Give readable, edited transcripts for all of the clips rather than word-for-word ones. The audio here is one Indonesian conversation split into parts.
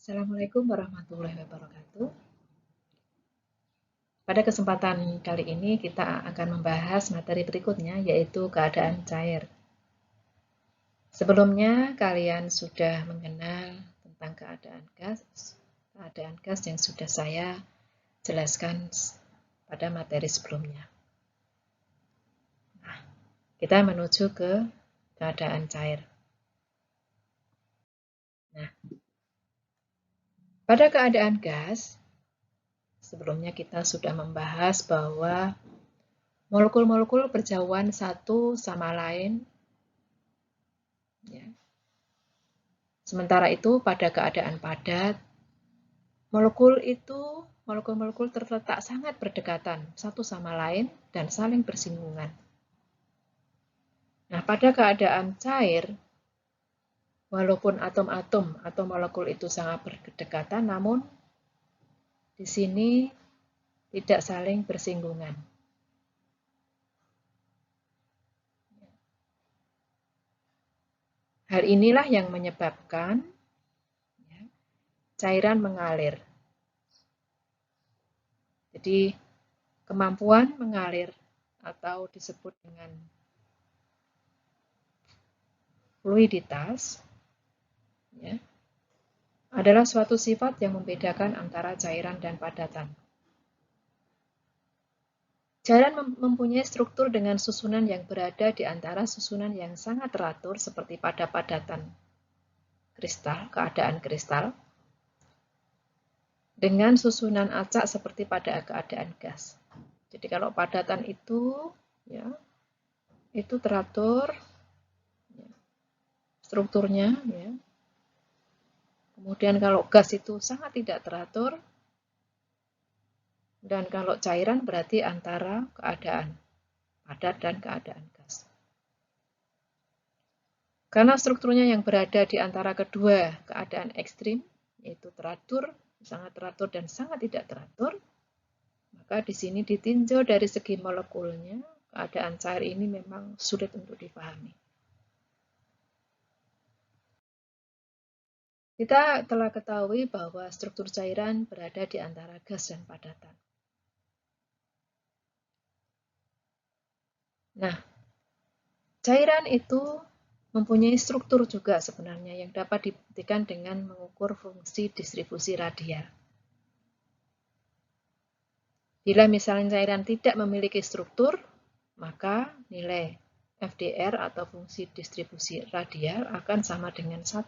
Assalamualaikum warahmatullahi wabarakatuh. Pada kesempatan kali ini kita akan membahas materi berikutnya, yaitu keadaan cair. Sebelumnya kalian sudah mengenal tentang keadaan gas yang sudah saya jelaskan pada materi sebelumnya. Nah, kita menuju ke keadaan cair. Nah, pada keadaan gas, sebelumnya kita sudah membahas bahwa molekul-molekul berjauhan satu sama lain. Ya. Sementara itu, pada keadaan padat, molekul-molekul terletak sangat berdekatan satu sama lain dan saling bersinggungan. Nah, pada keadaan cair, walaupun atom-atom atau molekul itu sangat berdekatan, namun di sini tidak saling bersinggungan. Hal inilah yang menyebabkan cairan mengalir. Jadi, kemampuan mengalir atau disebut dengan fluiditas ya, adalah suatu sifat yang membedakan antara cairan dan padatan. Cairan mempunyai struktur dengan susunan yang berada di antara susunan yang sangat teratur seperti pada padatan kristal, keadaan kristal, dengan susunan acak seperti pada keadaan gas. Jadi kalau padatan itu ya, itu teratur ya, strukturnya ya. Kemudian kalau gas itu sangat tidak teratur, dan kalau cairan berarti antara keadaan padat dan keadaan gas. Karena strukturnya yang berada di antara kedua keadaan ekstrim, yaitu teratur, sangat teratur dan sangat tidak teratur, maka di sini ditinjau dari segi molekulnya, keadaan cair ini memang sulit untuk dipahami. Kita telah ketahui bahwa struktur cairan berada di antara gas dan padatan. Nah, cairan itu mempunyai struktur juga sebenarnya yang dapat dibuktikan dengan mengukur fungsi distribusi radial. Bila misalnya cairan tidak memiliki struktur, maka nilai FDR atau fungsi distribusi radial akan sama dengan 1.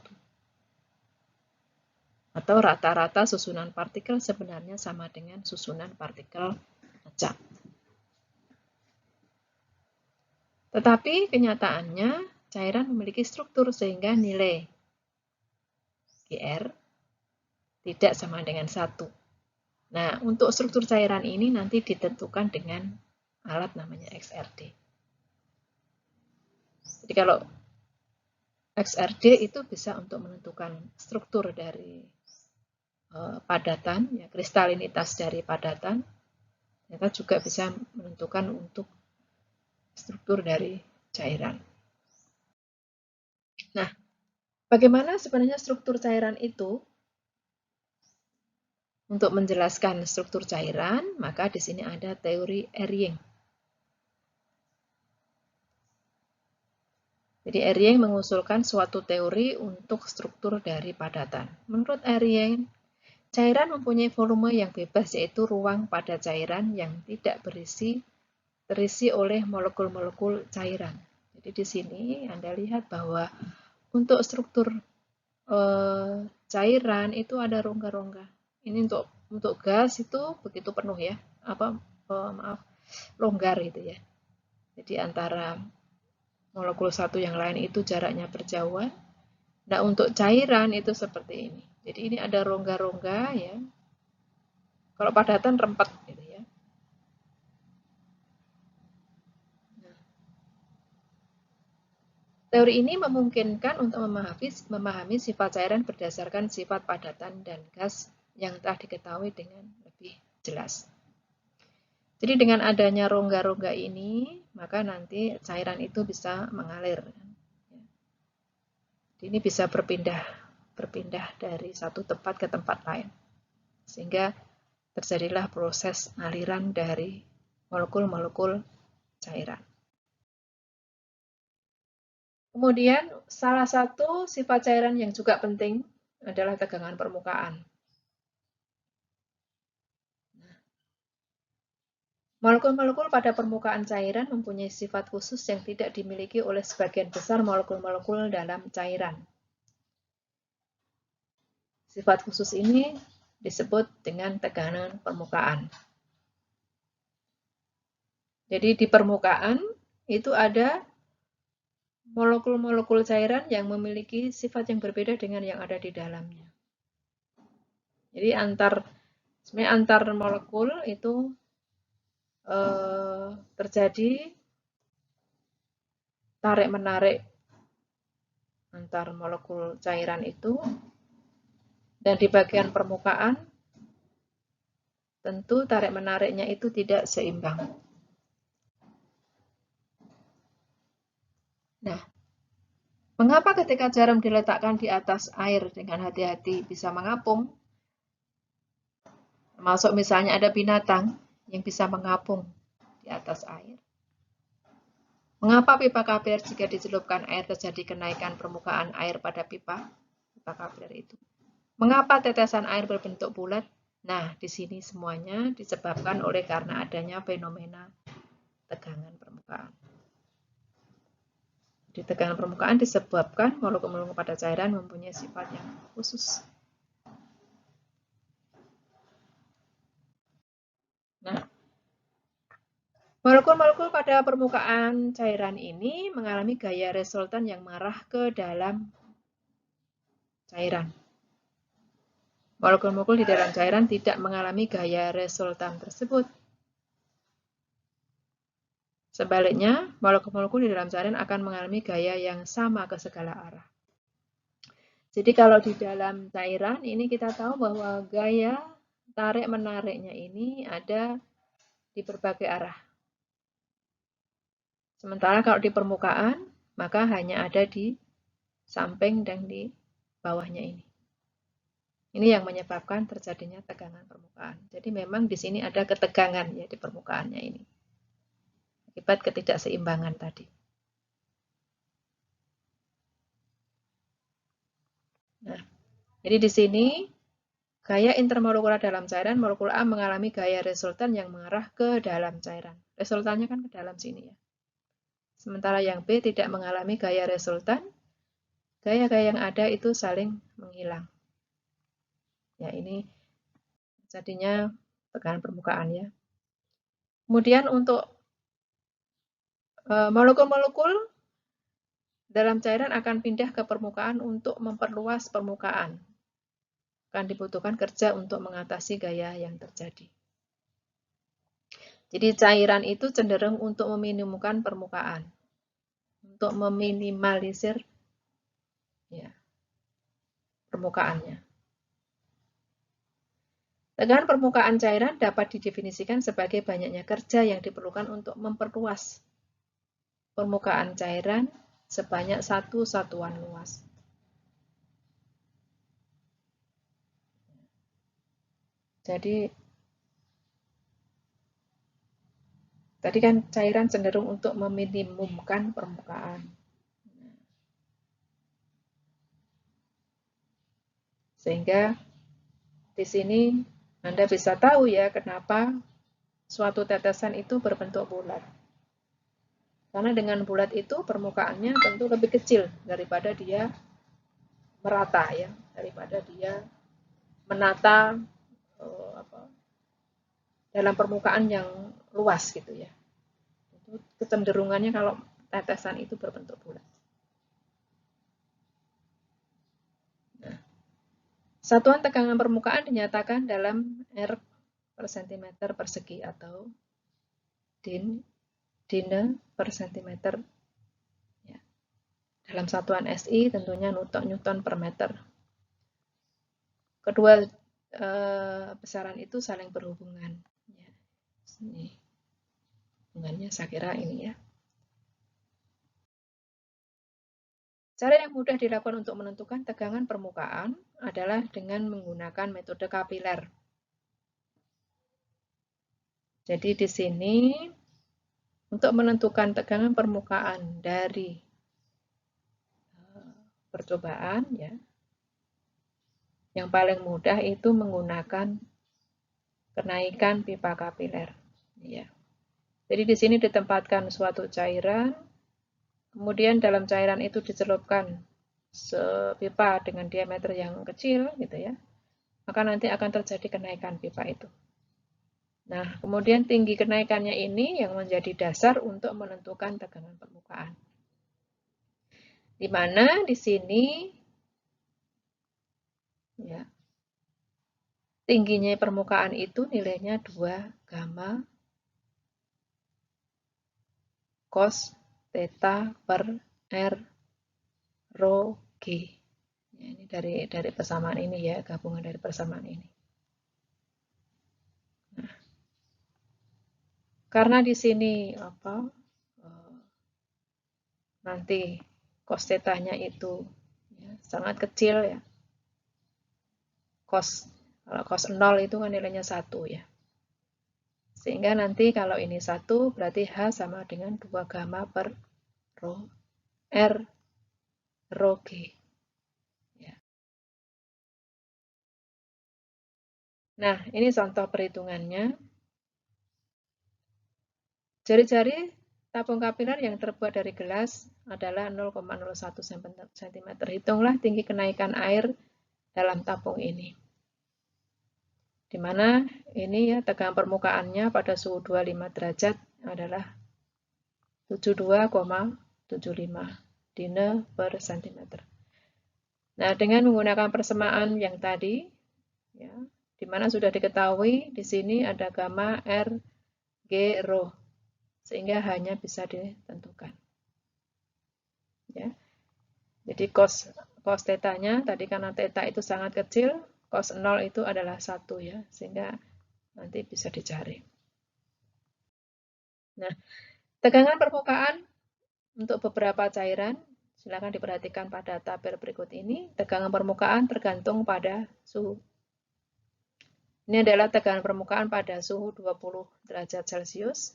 Atau rata-rata susunan partikel sebenarnya sama dengan susunan partikel acak. Tetapi kenyataannya cairan memiliki struktur sehingga nilai GR tidak sama dengan 1. Nah, untuk struktur cairan ini nanti ditentukan dengan alat namanya XRD. Jadi kalau XRD itu bisa untuk menentukan struktur dari padatan, ya, kristalinitas dari padatan, ternyata juga bisa menentukan untuk struktur dari cairan. Nah, bagaimana sebenarnya struktur cairan itu? Untuk menjelaskan struktur cairan, maka di sini ada teori Ehring. Jadi Ehring mengusulkan suatu teori untuk struktur dari padatan. Menurut Ehring, cairan mempunyai volume yang bebas, yaitu ruang pada cairan yang tidak terisi oleh molekul-molekul cairan. Jadi di sini Anda lihat bahwa untuk struktur cairan itu ada rongga-rongga. Ini untuk gas itu begitu penuh ya, longgar gitu ya. Jadi antara molekul satu yang lain itu jaraknya berjauhan. Nah, untuk cairan itu seperti ini. Jadi ini ada rongga-rongga ya. Kalau padatan rempet gitu ya. Nah, teori ini memungkinkan untuk memahami sifat cairan berdasarkan sifat padatan dan gas yang telah diketahui dengan lebih jelas. Jadi dengan adanya rongga-rongga ini, maka nanti cairan itu bisa mengalir. Ini bisa berpindah berpindah dari satu tempat ke tempat lain. Sehingga terjadilah proses aliran dari molekul-molekul cairan. Kemudian salah satu sifat cairan yang juga penting adalah tegangan permukaan. Molekul-molekul pada permukaan cairan mempunyai sifat khusus yang tidak dimiliki oleh sebagian besar molekul-molekul dalam cairan. Sifat khusus ini disebut dengan tegangan permukaan. Jadi di permukaan itu ada molekul-molekul cairan yang memiliki sifat yang berbeda dengan yang ada di dalamnya. Jadi antar molekul itu terjadi tarik-menarik antar molekul cairan itu, dan di bagian permukaan tentu tarik-menariknya itu tidak seimbang. Nah, mengapa ketika jarum diletakkan di atas air dengan hati-hati bisa mengapung? Termasuk misalnya ada binatang yang bisa mengapung di atas air. Mengapa pipa kapiller jika dicelupkan air terjadi kenaikan permukaan air pada pipa kapiller itu? Mengapa tetesan air berbentuk bulat? Nah, di sini semuanya disebabkan oleh karena adanya fenomena tegangan permukaan. Di tegangan permukaan disebabkan molekul-molekul pada cairan mempunyai sifat yang khusus. Nah, molekul-molekul pada permukaan cairan ini mengalami gaya resultan yang mengarah ke dalam cairan. Molekul-molekul di dalam cairan tidak mengalami gaya resultan tersebut. Sebaliknya, molekul-molekul di dalam cairan akan mengalami gaya yang sama ke segala arah. Jadi kalau di dalam cairan ini kita tahu bahwa gaya tarik-menariknya ini ada di berbagai arah. Sementara kalau di permukaan, maka hanya ada di samping dan di bawahnya ini. Ini yang menyebabkan terjadinya tegangan permukaan. Jadi memang di sini ada ketegangan ya di permukaannya ini. Akibat ketidakseimbangan tadi. Nah, jadi di sini gaya intermolekular dalam cairan, molekul A mengalami gaya resultan yang mengarah ke dalam cairan. Resultannya kan ke dalam sini ya. Sementara yang B tidak mengalami gaya resultan, gaya-gaya yang ada itu saling menghilang. Ya, ini jadinya tegangan permukaan ya. Kemudian untuk molekul-molekul dalam cairan akan pindah ke permukaan untuk memperluas permukaan. Akan dibutuhkan kerja untuk mengatasi gaya yang terjadi. Jadi cairan itu cenderung untuk meminimumkan permukaan. Untuk meminimalisir ya, permukaannya. Tegangan permukaan cairan dapat didefinisikan sebagai banyaknya kerja yang diperlukan untuk memperluas permukaan cairan sebanyak satu satuan luas. Jadi tadi kan cairan cenderung untuk meminimumkan permukaan. Sehingga di sini Anda bisa tahu ya kenapa suatu tetesan itu berbentuk bulat. Karena dengan bulat itu permukaannya tentu lebih kecil daripada dia merata ya, daripada dia menata dalam permukaan yang luas gitu ya. Itu kecenderungannya kalau tetesan itu berbentuk bulat. Nah, satuan tegangan permukaan dinyatakan dalam R per centimeter persegi atau Dine per centimeter. Ya. Dalam satuan SI tentunya Newton per meter. Kedua besaran itu saling berhubungan. Ya. Ini hubungannya saya kira ini ya. Cara yang mudah dilakukan untuk menentukan tegangan permukaan adalah dengan menggunakan metode kapiler. Jadi di sini untuk menentukan tegangan permukaan dari percobaan, ya, yang paling mudah itu menggunakan kenaikan pipa kapiler. Ya. Jadi di sini ditempatkan suatu cairan. Kemudian dalam cairan itu dicelupkan sepipa dengan diameter yang kecil, gitu ya. Maka nanti akan terjadi kenaikan pipa itu. Nah, kemudian tinggi kenaikannya ini yang menjadi dasar untuk menentukan tegangan permukaan. Di mana di sini ya, tingginya permukaan itu nilainya 2 gamma cos theta per R rho G. Ya, ini dari persamaan ini ya, gabungan dari persamaan ini. Nah, karena di sini nanti cos theta-nya itu ya, sangat kecil ya. Kalau cos 0 itu kan nilainya 1 ya. Sehingga nanti kalau ini 1 berarti H sama dengan 2 gamma per rho R rho G. Nah, ini contoh perhitungannya. Jari-jari tabung kapiler yang terbuat dari gelas adalah 0,01 cm. Hitunglah tinggi kenaikan air dalam tabung ini. Di mana ini ya tegangan permukaannya pada suhu 25 derajat adalah 72,75 dine per cm. Nah, dengan menggunakan persamaan yang tadi, ya, di mana sudah diketahui di sini ada gamma R G rho, sehingga hanya bisa ditentukan. Ya. Jadi cos theta-nya tadi karena theta itu sangat kecil, cos 0 itu adalah 1 ya, sehingga nanti bisa dicari. Nah, tegangan permukaan untuk beberapa cairan, silakan diperhatikan pada tabel berikut ini. Tegangan permukaan tergantung pada suhu. Ini adalah tegangan permukaan pada suhu 20 derajat Celcius.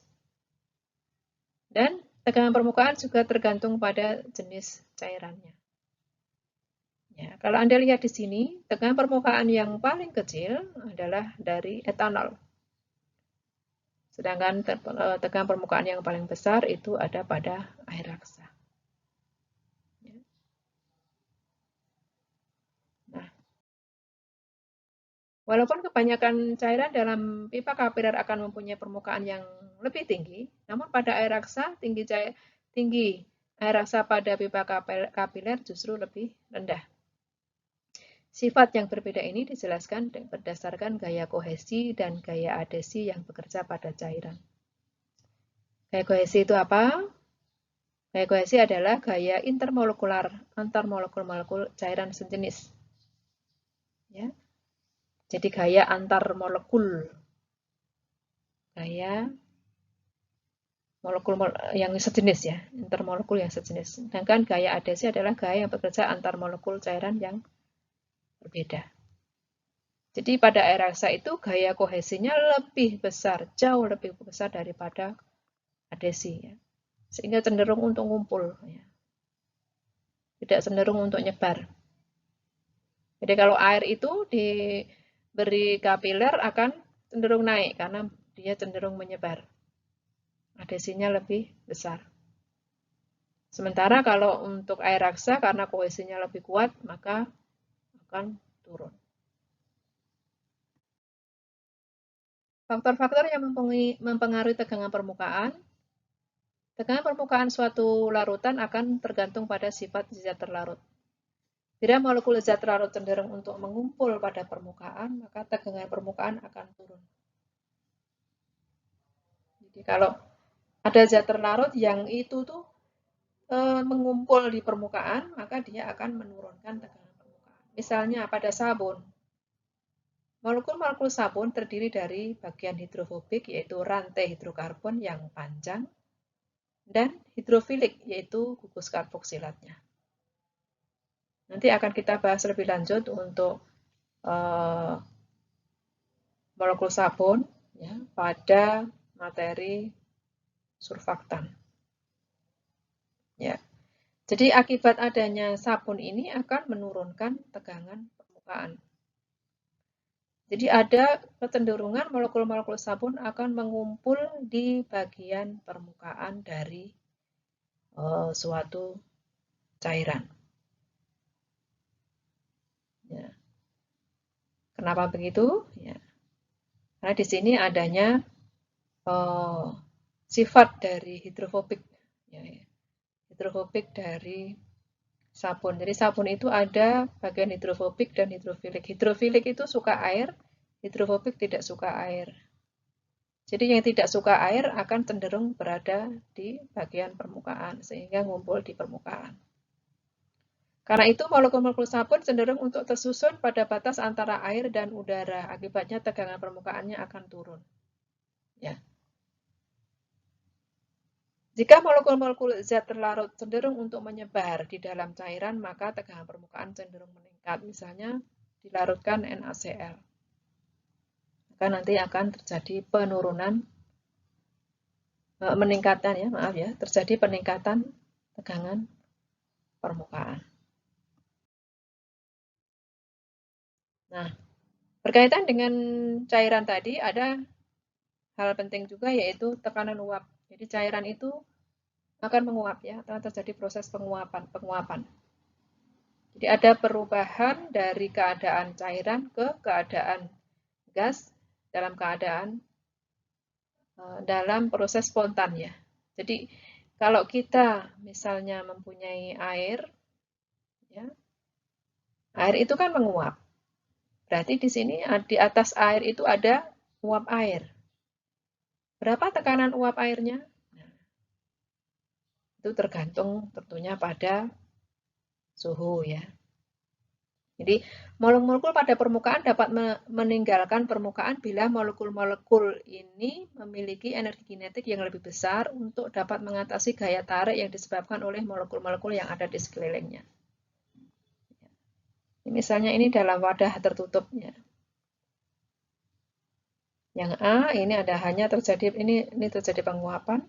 Dan tegangan permukaan juga tergantung pada jenis cairannya. Ya, kalau Anda lihat di sini, tegangan permukaan yang paling kecil adalah dari etanol. Sedangkan tegangan permukaan yang paling besar itu ada pada air raksa. Nah, walaupun kebanyakan cairan dalam pipa kapiler akan mempunyai permukaan yang lebih tinggi, namun pada air raksa tinggi air raksa pada pipa kapiler justru lebih rendah. Sifat yang berbeda ini dijelaskan berdasarkan gaya kohesi dan gaya adesi yang bekerja pada cairan. Gaya kohesi itu apa? Gaya kohesi adalah gaya intermolekular antar molekul-molekul cairan sejenis. Ya. Jadi gaya antar molekul. Gaya molekul yang sejenis ya, intermolekul yang sejenis. Sedangkan gaya adesi adalah gaya yang bekerja antar molekul cairan yang berbeda. Jadi pada air raksa itu gaya kohesinya lebih besar, jauh lebih besar daripada adesi. Ya. Sehingga cenderung untuk ngumpul. Ya. Tidak cenderung untuk nyebar. Jadi kalau air itu diberi kapiler akan cenderung naik karena dia cenderung menyebar. Adesinya lebih besar. Sementara kalau untuk air raksa karena kohesinya lebih kuat, maka akan turun. Faktor-faktor yang mempengaruhi tegangan permukaan. Tegangan permukaan suatu larutan akan tergantung pada sifat zat terlarut. Bila molekul zat terlarut cenderung untuk mengumpul pada permukaan, maka tegangan permukaan akan turun. Jadi kalau ada zat terlarut yang itu tuh mengumpul di permukaan, maka dia akan menurunkan tegangan permukaan. Misalnya pada sabun. Molekul-molekul sabun terdiri dari bagian hidrofobik, yaitu rantai hidrokarbon yang panjang, dan hidrofilik, yaitu gugus karboksilatnya. Nanti akan kita bahas lebih lanjut untuk molekul sabun ya, pada materi surfaktan. Ya. Jadi akibat adanya sabun ini akan menurunkan tegangan permukaan. Jadi ada kecenderungan molekul-molekul sabun akan mengumpul di bagian permukaan dari suatu cairan. Ya. Kenapa begitu? Ya. Karena di sini adanya sifat dari hidrofobik, ya, hidrofobik dari sabun. Jadi sabun itu ada bagian hidrofobik dan hidrofilik. Hidrofilik itu suka air, hidrofobik tidak suka air. Jadi yang tidak suka air akan cenderung berada di bagian permukaan, sehingga ngumpul di permukaan. Karena itu molekul-molekul sabun cenderung untuk tersusun pada batas antara air dan udara. Akibatnya tegangan permukaannya akan turun. Ya. Jika molekul-molekul zat terlarut cenderung untuk menyebar di dalam cairan, maka tegangan permukaan cenderung meningkat. Misalnya dilarutkan NaCl. Maka nanti akan terjadi penurunan, meningkatan ya, maaf ya, terjadi peningkatan tegangan permukaan. Nah, berkaitan dengan cairan tadi ada hal penting juga yaitu tekanan uap. Jadi cairan itu akan menguap ya, akan terjadi proses penguapan. Jadi ada perubahan dari keadaan cairan ke keadaan gas dalam proses spontan ya. Jadi kalau kita misalnya mempunyai air, ya, air itu kan menguap. Berarti di sini di atas air itu ada uap air. Berapa tekanan uap airnya? Nah, itu tergantung tentunya pada suhu ya. Jadi molekul-molekul pada permukaan dapat meninggalkan permukaan bila molekul-molekul ini memiliki energi kinetik yang lebih besar untuk dapat mengatasi gaya tarik yang disebabkan oleh molekul-molekul yang ada di sekelilingnya. Misalnya ini dalam wadah tertutupnya. Yang A ini ada hanya terjadi ini terjadi penguapan.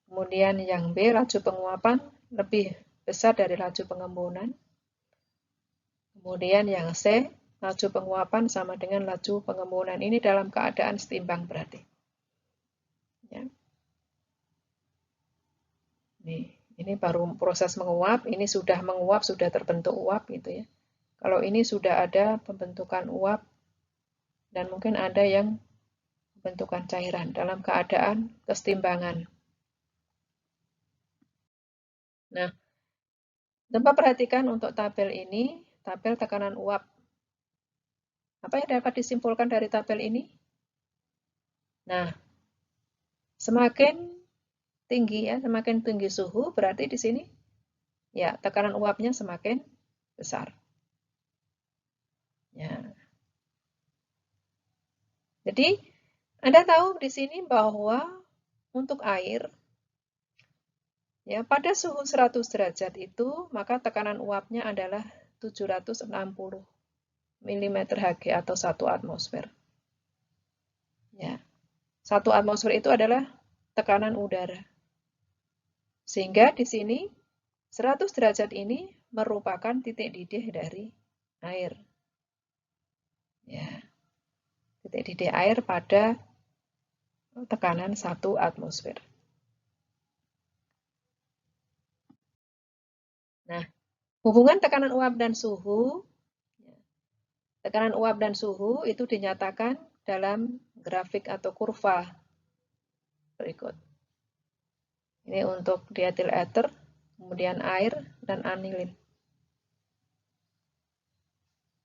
Kemudian yang B laju penguapan lebih besar dari laju pengembunan. Kemudian yang C laju penguapan sama dengan laju pengembunan. Ini dalam keadaan setimbang berarti. Ya. Ini baru proses menguap. Ini sudah menguap, sudah terbentuk uap gitu ya. Kalau ini sudah ada pembentukan uap dan mungkin ada yang pembentukan cairan dalam keadaan kesetimbangan. Nah, Tempat perhatikan untuk tabel ini, tabel tekanan uap. Apa yang dapat disimpulkan dari tabel ini? Nah, semakin tinggi ya, semakin tinggi suhu berarti di sini ya tekanan uapnya semakin besar. Ya. Jadi Anda tahu di sini bahwa untuk air ya pada suhu 100 derajat itu maka tekanan uapnya adalah 760 mm Hg atau 1 atmosfer. Ya. 1 atmosfer itu adalah tekanan udara. Sehingga di sini 100 derajat ini merupakan titik didih dari air. Ya. Titik didih air pada tekanan 1 atmosfer. Nah, hubungan tekanan uap dan suhu, tekanan uap dan suhu itu dinyatakan dalam grafik atau kurva berikut. Ini untuk diethil ether, kemudian air, dan anilin.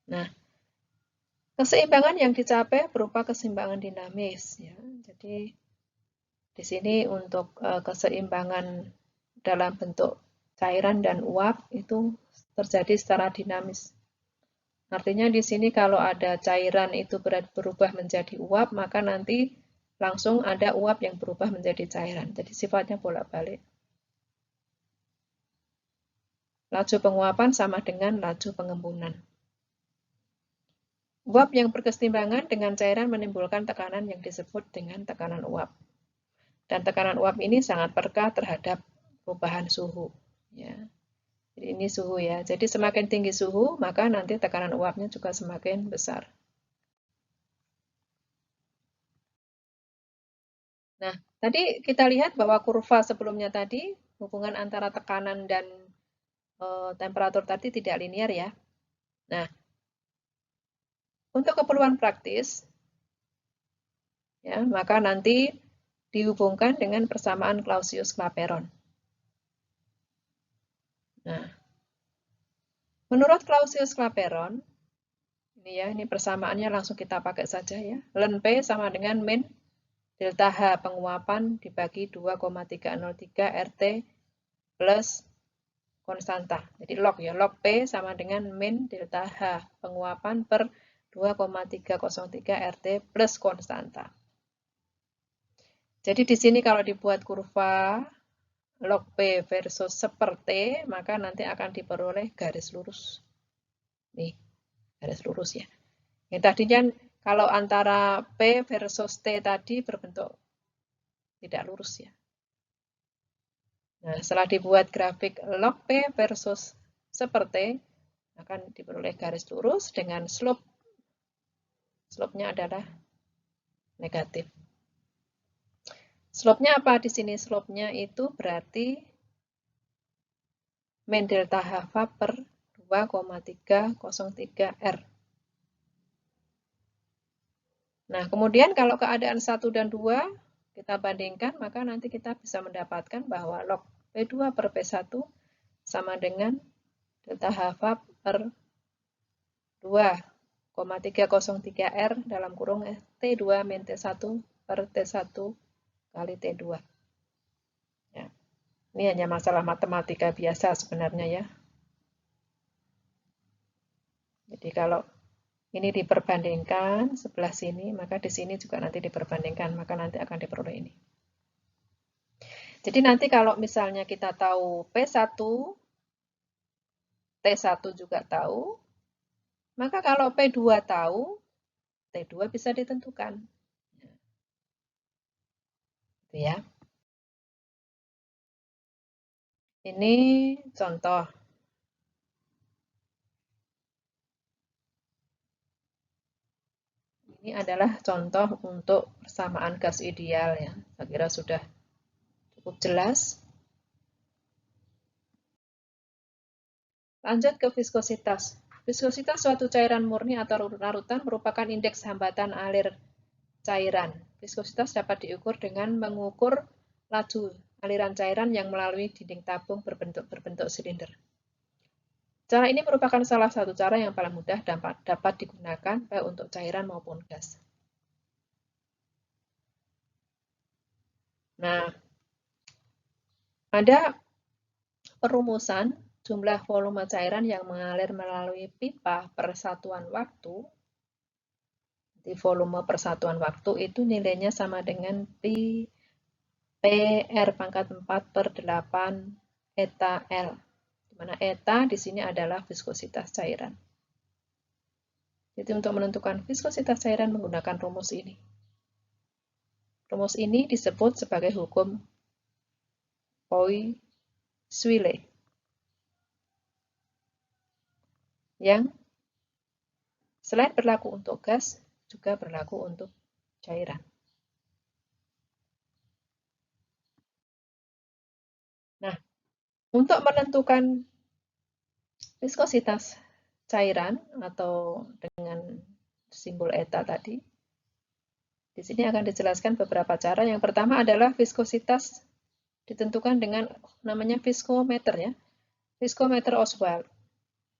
Nah, keseimbangan yang dicapai berupa keseimbangan dinamis. Ya. Jadi, di sini untuk keseimbangan dalam bentuk cairan dan uap itu terjadi secara dinamis. Artinya di sini kalau ada cairan itu berubah menjadi uap, maka nanti langsung ada uap yang berubah menjadi cairan. Jadi sifatnya bolak-balik. Laju penguapan sama dengan laju pengembunan. Uap yang berkesetimbangan dengan cairan menimbulkan tekanan yang disebut dengan tekanan uap. Dan tekanan uap ini sangat peka terhadap perubahan suhu. Ya. Jadi ini suhu ya. Jadi semakin tinggi suhu, maka nanti tekanan uapnya juga semakin besar. Nah, tadi kita lihat bahwa kurva sebelumnya tadi, hubungan antara tekanan dan temperatur tadi tidak linear ya. Nah, untuk keperluan praktis, ya, maka nanti dihubungkan dengan persamaan Clausius-Clapeyron. Nah, menurut Clausius-Clapeyron, ini persamaannya langsung kita pakai saja ya. Ln P sama dengan min delta H penguapan dibagi 2,303 RT plus konstanta. Jadi log ya, log P sama dengan min delta H penguapan per 2,303 RT plus konstanta. Jadi di sini kalau dibuat kurva log P versus seper T, maka nanti akan diperoleh garis lurus. Nih, garis lurus ya. Yang tadinya kalau antara P versus T tadi berbentuk tidak lurus ya. Nah, setelah dibuat grafik log P versus seper T, akan diperoleh garis lurus dengan slope-nya adalah negatif. Slope-nya apa di sini? Slope-nya itu berarti min delta H per 2,303 R. Nah, kemudian kalau keadaan 1 dan 2 kita bandingkan, maka nanti kita bisa mendapatkan bahwa log P2 per P1 sama dengan delta H per 2,303 R dalam kurung T2 min T1 per T1 kali T2. Ya. Ini hanya masalah matematika biasa sebenarnya ya. Jadi kalau ini diperbandingkan sebelah sini, maka di sini juga nanti diperbandingkan, maka nanti akan diperoleh ini. Jadi nanti kalau misalnya kita tahu P1, T1 juga tahu, maka kalau P2 tahu, T2 bisa ditentukan. Gitu ya. Ini contoh. Ini adalah contoh untuk persamaan gas ideal ya. Saya kira sudah cukup jelas. Lanjut ke viskositas. Viskositas suatu cairan murni atau larutan merupakan indeks hambatan alir cairan. Viskositas dapat diukur dengan mengukur laju aliran cairan yang melalui dinding tabung berbentuk silinder. Cara ini merupakan salah satu cara yang paling mudah dapat digunakan baik untuk cairan maupun gas. Nah, ada perumusan jumlah volume cairan yang mengalir melalui pipa per satuan waktu. Di volume per satuan waktu itu nilainya sama dengan Pi PR pangkat 4 per 8 eta L. Di mana eta di sini adalah viskositas cairan. Jadi untuk menentukan viskositas cairan menggunakan rumus ini. Rumus ini disebut sebagai hukum Poiseuille. Yang selain berlaku untuk gas, juga berlaku untuk cairan. Nah, untuk menentukan viskositas cairan atau dengan simbol eta tadi, di sini akan dijelaskan beberapa cara. Yang pertama adalah viskositas ditentukan dengan namanya viskometer ya, viskometer Ostwald.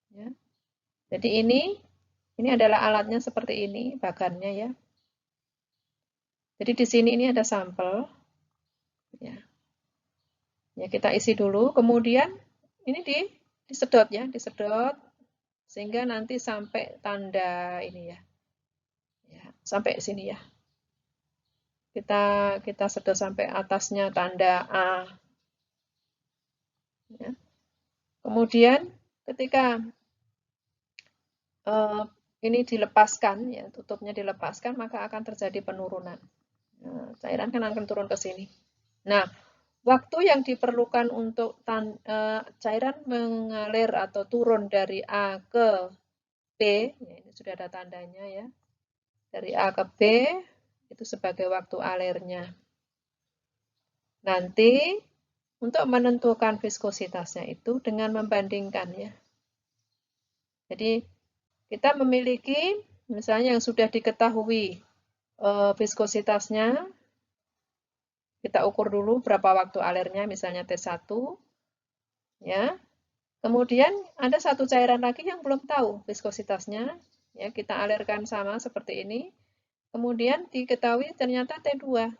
Ya. Jadi ini adalah alatnya seperti ini, bagannya ya. Jadi di sini ini ada sampel, ya. Ya kita isi dulu, kemudian ini disedot ya, disedot sehingga nanti sampai tanda ini ya, sampai sini ya. Kita sedot sampai atasnya tanda A. Ya. Kemudian ketika ini dilepaskan, ya tutupnya dilepaskan, maka akan terjadi penurunan. Nah, cairan kan akan turun ke sini. Nah, waktu yang diperlukan untuk cairan mengalir atau turun dari A ke B, ya ini sudah ada tandanya ya, dari A ke B itu sebagai waktu alirnya. Nanti untuk menentukan viskositasnya itu dengan membandingkan ya. Jadi kita memiliki misalnya yang sudah diketahui viskositasnya, kita ukur dulu berapa waktu alirnya, misalnya T1, ya. Kemudian ada satu cairan lagi yang belum tahu viskositasnya, ya kita alirkan sama seperti ini. Kemudian diketahui ternyata T2,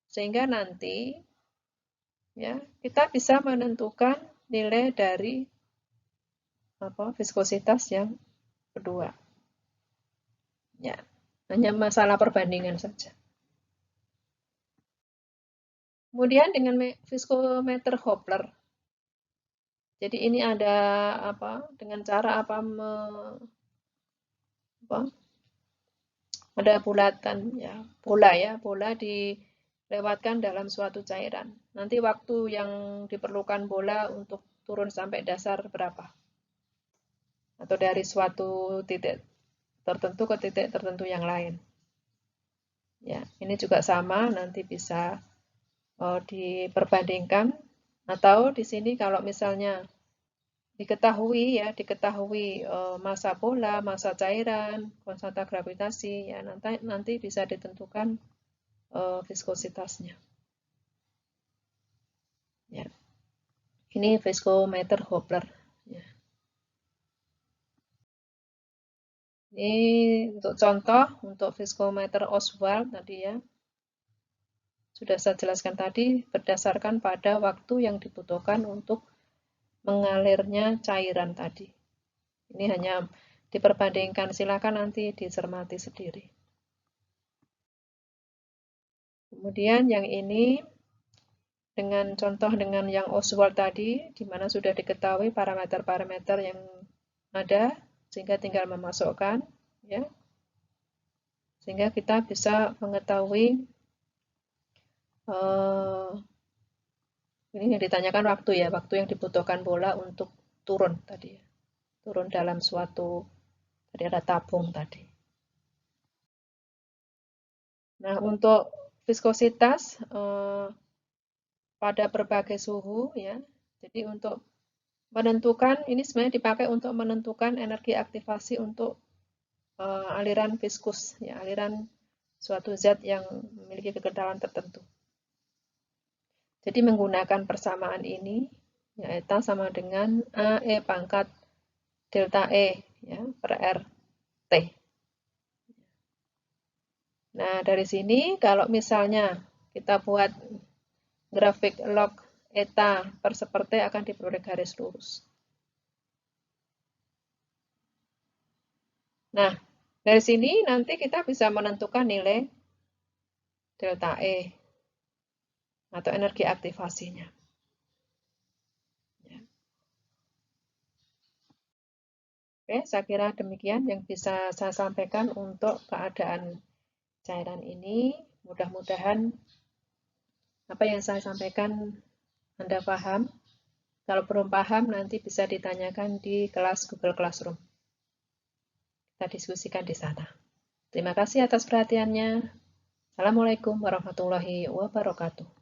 sehingga nanti ya kita bisa menentukan nilai dari viskositas yang kedua. Ya, hanya masalah perbandingan saja. Kemudian dengan viskometer Hopler. Jadi ini ada dengan cara ada bulatan ya, bola dilewatkan dalam suatu cairan. Nanti waktu yang diperlukan bola untuk turun sampai dasar berapa? Atau dari suatu titik tertentu ke titik tertentu yang lain. Ya, ini juga sama, nanti bisa diperbandingkan, atau di sini kalau misalnya diketahui massa bola, massa cairan, konstanta gravitasi, ya nanti bisa ditentukan viskositasnya. Ya, ini viskometer Hopler. Ya. Ini untuk contoh untuk viskometer Ostwald tadi ya. Sudah saya jelaskan tadi berdasarkan pada waktu yang dibutuhkan untuk mengalirnya cairan tadi. Ini hanya diperbandingkan, silakan nanti dicermati sendiri. Kemudian yang ini dengan contoh dengan yang Ostwald tadi, di mana sudah diketahui parameter-parameter yang ada, sehingga tinggal memasukkan, ya, sehingga kita bisa mengetahui ini yang ditanyakan waktu ya, waktu yang dibutuhkan bola untuk turun tadi, turun dalam suatu, tadi ada tabung tadi. Nah, untuk viskositas pada berbagai suhu ya, jadi untuk menentukan, ini sebenarnya dipakai untuk menentukan energi aktivasi untuk aliran viskus, ya, aliran suatu zat yang memiliki kekentalan tertentu. Jadi menggunakan persamaan ini, ya, eta sama dengan AE pangkat delta E ya, per RT. Nah, dari sini kalau misalnya kita buat grafik log eta per seperti akan diperoleh garis lurus. Nah, dari sini nanti kita bisa menentukan nilai delta E atau energi aktivasinya. Ya. Oke, saya kira demikian yang bisa saya sampaikan untuk keadaan cairan ini. Mudah-mudahan apa yang saya sampaikan Anda paham. Kalau belum paham, nanti bisa ditanyakan di kelas Google Classroom. Kita diskusikan di sana. Terima kasih atas perhatiannya. Assalamualaikum warahmatullahi wabarakatuh.